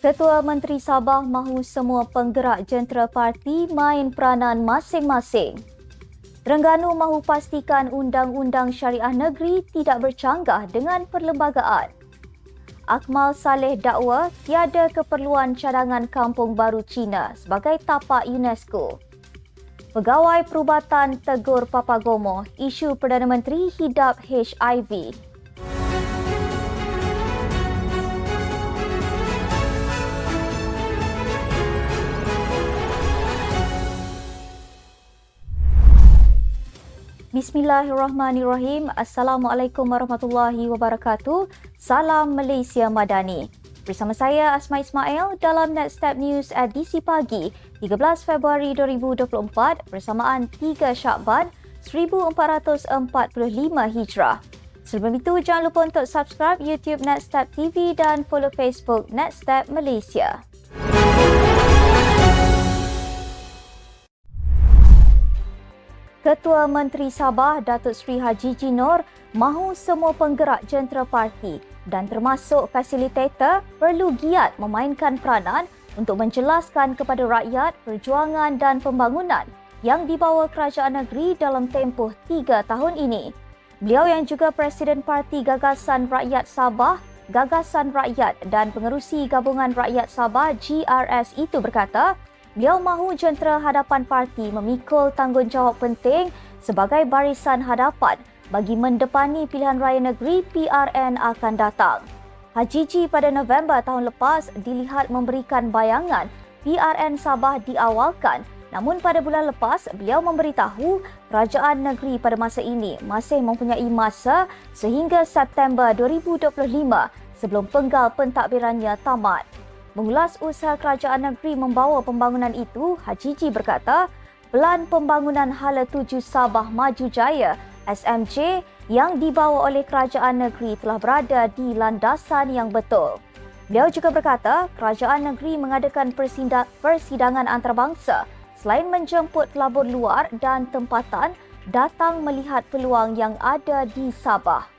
Ketua Menteri Sabah mahu semua penggerak jentera parti main peranan masing-masing. Terengganu mahu pastikan Undang-Undang Syariah Negeri tidak bercanggah dengan perlembagaan. Akmal Saleh dakwa tiada keperluan cadangan kampung baru Cina sebagai tapak UNESCO. Pegawai Perubatan tegur Papagomo isu Perdana Menteri hidap HIV. Bismillahirrahmanirrahim. Assalamualaikum warahmatullahi wabarakatuh. Salam Malaysia Madani. Bersama saya Asma Ismail dalam Netstep News edisi pagi 13 Februari 2024 bersamaan 3 Syakban 1445 Hijrah. Sebelum itu jangan lupa untuk subscribe YouTube Netstep TV dan follow Facebook Netstep Malaysia. Ketua Menteri Sabah Datuk Seri Haji Jinor mahu semua penggerak jentera parti dan termasuk fasilitator perlu giat memainkan peranan untuk menjelaskan kepada rakyat perjuangan dan pembangunan yang dibawa kerajaan negeri dalam tempoh 3 tahun ini. Beliau yang juga Presiden Parti Gagasan Rakyat Sabah, Gagasan Rakyat dan Pengerusi Gabungan Rakyat Sabah GRS itu berkata, beliau mahu jentera hadapan parti memikul tanggungjawab penting sebagai barisan hadapan bagi mendepani pilihan raya negeri PRN akan datang. Haji Ji pada November tahun lepas dilihat memberikan bayangan PRN Sabah diawalkan, namun pada bulan lepas beliau memberitahu kerajaan negeri pada masa ini masih mempunyai masa sehingga September 2025 sebelum penggal pentadbirannya tamat. Mengulas usaha kerajaan negeri membawa pembangunan itu, Haji Ji berkata, pelan pembangunan Hala 7 Sabah Maju Jaya SMJ yang dibawa oleh kerajaan negeri telah berada di landasan yang betul. Beliau juga berkata, kerajaan negeri mengadakan persidangan antarabangsa selain menjemput pelabur luar dan tempatan datang melihat peluang yang ada di Sabah.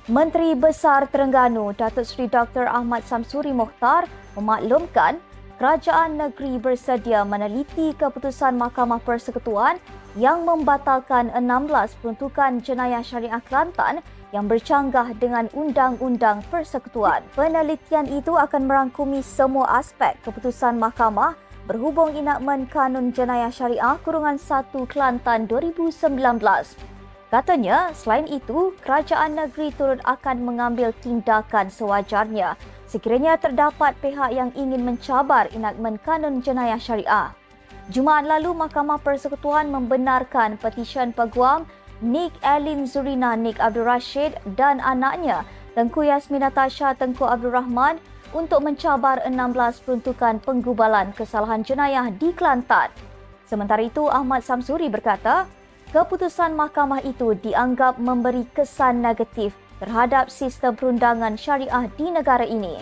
Menteri Besar Terengganu Datuk Seri Dr. Ahmad Samsuri Mokhtar memaklumkan kerajaan negeri bersedia meneliti keputusan Mahkamah Persekutuan yang membatalkan 16 peruntukan jenayah syariah Kelantan yang bercanggah dengan Undang-Undang Persekutuan. Penelitian itu akan merangkumi semua aspek keputusan mahkamah berhubung enakmen Kanun Jenayah Syariah _1 Kelantan 2019. Katanya, selain itu, kerajaan negeri turut akan mengambil tindakan sewajarnya sekiranya terdapat pihak yang ingin mencabar enakmen Kanun Jenayah Syariah. Jumaat lalu, Mahkamah Persekutuan membenarkan petisyen peguam Nik Elin Zurina Nik Abdul Rashid dan anaknya Tengku Yasmin Natasha Tengku Abdul Rahman untuk mencabar 16 peruntukan penggubalan kesalahan jenayah di Kelantan. Sementara itu, Ahmad Samsuri berkata, keputusan mahkamah itu dianggap memberi kesan negatif terhadap sistem perundangan syariah di negara ini.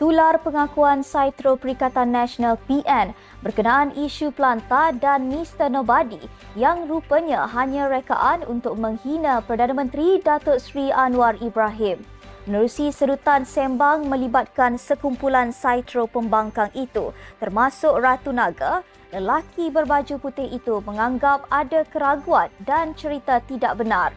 Tular pengakuan Saitro Perikatan Nasional PN berkenaan isu Pelanta dan Mr. Nobody yang rupanya hanya rekaan untuk menghina Perdana Menteri Datuk Seri Anwar Ibrahim. Menerusi serutan sembang melibatkan sekumpulan Saitro pembangkang itu termasuk Ratu Naga, lelaki berbaju putih itu menganggap ada keraguan dan cerita tidak benar.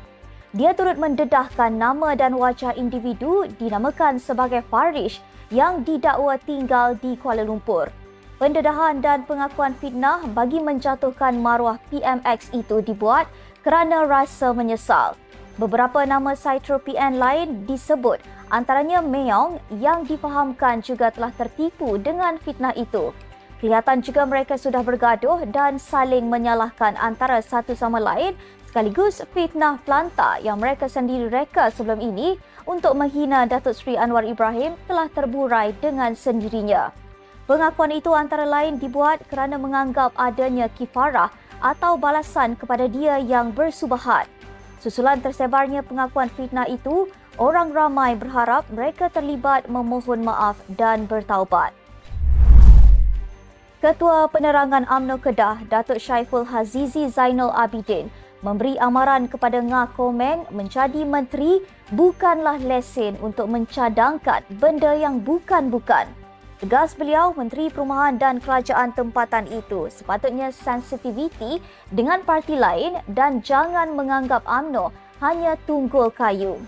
Dia turut mendedahkan nama dan wajah individu dinamakan sebagai Farish yang didakwa tinggal di Kuala Lumpur. Pendedahan dan pengakuan fitnah bagi menjatuhkan maruah PMX itu dibuat kerana rasa menyesal. Beberapa nama Saitro PN lain disebut, antaranya Meong yang difahamkan juga telah tertipu dengan fitnah itu. Kelihatan juga mereka sudah bergaduh dan saling menyalahkan antara satu sama lain sekaligus fitnah Pelanta yang mereka sendiri reka sebelum ini untuk menghina Datuk Seri Anwar Ibrahim telah terburai dengan sendirinya. Pengakuan itu antara lain dibuat kerana menganggap adanya kifarah atau balasan kepada dia yang bersubahat. Susulan tersebarnya pengakuan fitnah itu, orang ramai berharap mereka terlibat memohon maaf dan bertaubat. Ketua Penerangan UMNO Kedah, Datuk Syaiful Hazizi Zainul Abidin, memberi amaran kepada Ngah Komeng menjadi menteri bukanlah lesen untuk mencadangkan benda yang bukan-bukan. Tegas beliau, Menteri Perumahan dan Kerajaan tempatan itu sepatutnya sensitiviti dengan parti lain dan jangan menganggap UMNO hanya tunggul kayu.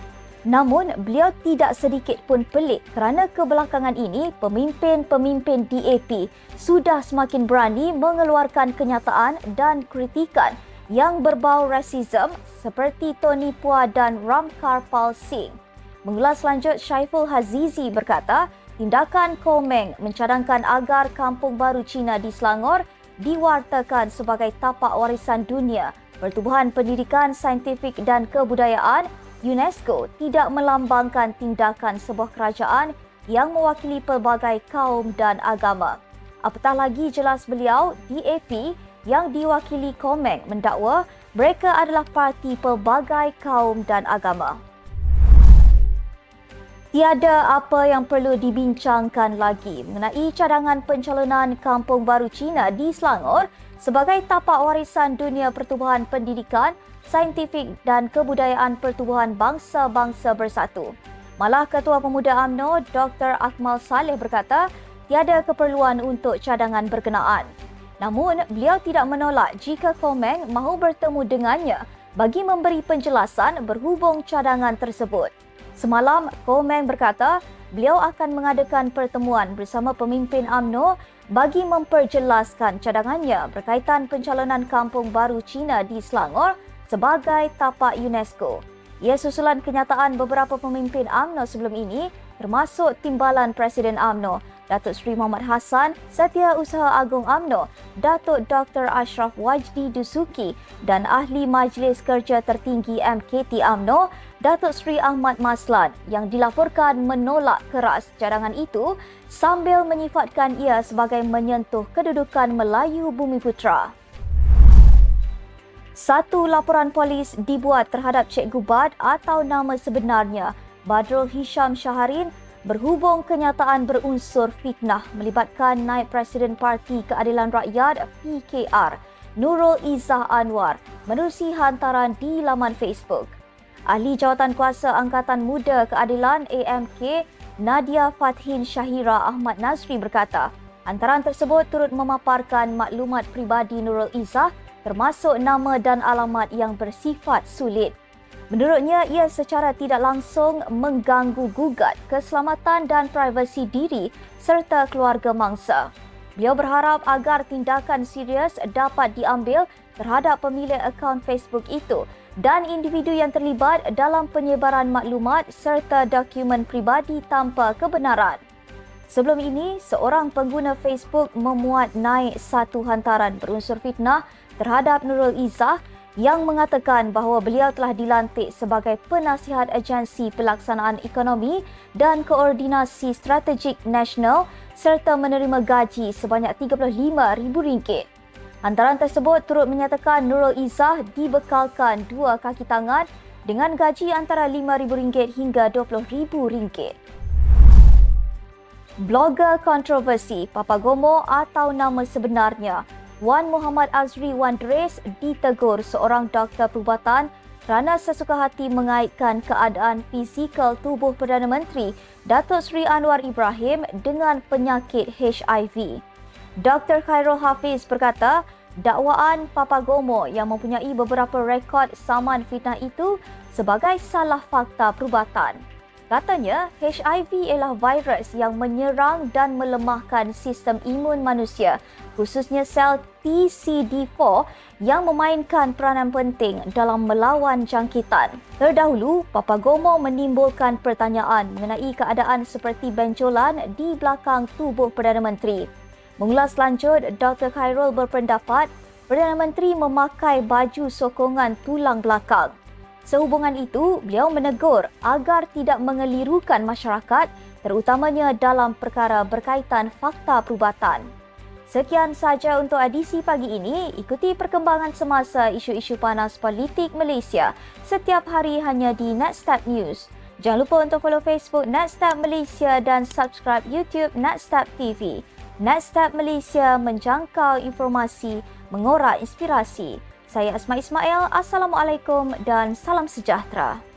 Namun, beliau tidak sedikit pun pelik kerana kebelakangan ini pemimpin-pemimpin DAP sudah semakin berani mengeluarkan kenyataan dan kritikan yang berbau rasism seperti Tony Phua dan Ramkarpal Singh. Mengulas lanjut, Syaiful Hazizi berkata, tindakan Komeng mencadangkan agar Kampung Baru Cina di Selangor diwartakan sebagai tapak warisan dunia Pertubuhan Pendidikan Saintifik dan Kebudayaan UNESCO tidak melambangkan tindakan sebuah kerajaan yang mewakili pelbagai kaum dan agama. Apatah lagi, jelas beliau, DAP yang diwakili Komeng mendakwa mereka adalah parti pelbagai kaum dan agama. Tiada apa yang perlu dibincangkan lagi mengenai cadangan pencalonan Kampung Baru Cina di Selangor sebagai tapak warisan dunia Pertubuhan Pendidikan, Saintifik dan Kebudayaan Pertubuhan Bangsa-Bangsa Bersatu. Malah Ketua Pemuda UMNO Dr. Akmal Saleh berkata, tiada keperluan untuk cadangan berkenaan. Namun, beliau tidak menolak jika Komeng mahu bertemu dengannya bagi memberi penjelasan berhubung cadangan tersebut. Semalam, Komeng berkata beliau akan mengadakan pertemuan bersama pemimpin UMNO bagi memperjelaskan cadangannya berkaitan pencalonan Kampung Baru Cina di Selangor sebagai tapak UNESCO. Ia susulan kenyataan beberapa pemimpin UMNO sebelum ini, termasuk Timbalan Presiden UMNO, Datuk Seri Muhammad Hassan, Setiausaha Agung UMNO, Datuk Dr. Ashraf Wajdi Dusuki dan Ahli Majlis Kerja Tertinggi MKT UMNO, Datuk Seri Ahmad Maslan yang dilaporkan menolak keras cadangan itu sambil menyifatkan ia sebagai menyentuh kedudukan Melayu Bumiputera. Satu laporan polis dibuat terhadap Cikgu Bad atau nama sebenarnya Badrul Hisham Syaharin berhubung kenyataan berunsur fitnah melibatkan Naib Presiden Parti Keadilan Rakyat PKR Nurul Izzah Anwar menerusi hantaran di laman Facebook. Ahli Jawatan Kuasa Angkatan Muda Keadilan AMK Nadia Fathin Syahira Ahmad Nazri berkata, hantaran tersebut turut memaparkan maklumat peribadi Nurul Izzah termasuk nama dan alamat yang bersifat sulit. Menurutnya, ia secara tidak langsung mengganggu-gugat keselamatan dan privasi diri serta keluarga mangsa. Beliau berharap agar tindakan serius dapat diambil terhadap pemilik akaun Facebook itu dan individu yang terlibat dalam penyebaran maklumat serta dokumen peribadi tanpa kebenaran. Sebelum ini, seorang pengguna Facebook memuat naik satu hantaran berunsur fitnah terhadap Nurul Izzah yang mengatakan bahawa beliau telah dilantik sebagai penasihat agensi pelaksanaan ekonomi dan koordinasi strategik nasional serta menerima gaji sebanyak RM35,000. Hantaran tersebut turut menyatakan Nurul Izzah dibekalkan 2 kaki tangan dengan gaji antara RM5,000 hingga RM20,000. Blogger kontroversi Papagomo atau nama sebenarnya Wan Muhammad Azri Wan Dres ditegur seorang doktor perubatan kerana sesuka hati mengaitkan keadaan fizikal tubuh Perdana Menteri Datuk Seri Anwar Ibrahim dengan penyakit HIV. Dr. Khairul Hafiz berkata, dakwaan Papagomo yang mempunyai beberapa rekod saman fitnah itu sebagai salah fakta perubatan. Katanya, HIV ialah virus yang menyerang dan melemahkan sistem imun manusia, khususnya sel TCD4 yang memainkan peranan penting dalam melawan jangkitan. Terdahulu, Papagomo menimbulkan pertanyaan mengenai keadaan seperti benjolan di belakang tubuh Perdana Menteri. Mengulas lanjut, Dr. Khairul berpendapat Perdana Menteri memakai baju sokongan tulang belakang. Sehubungan itu, beliau menegur agar tidak mengelirukan masyarakat terutamanya dalam perkara berkaitan fakta perubatan. Sekian sahaja untuk edisi pagi ini. Ikuti perkembangan semasa isu-isu panas politik Malaysia setiap hari hanya di Netstab News. Jangan lupa untuk follow Facebook Netstab Malaysia dan subscribe YouTube Netstab TV. Netstab Malaysia menjangkau informasi, mengorak inspirasi. Saya Asma Ismail. Assalamualaikum dan salam sejahtera.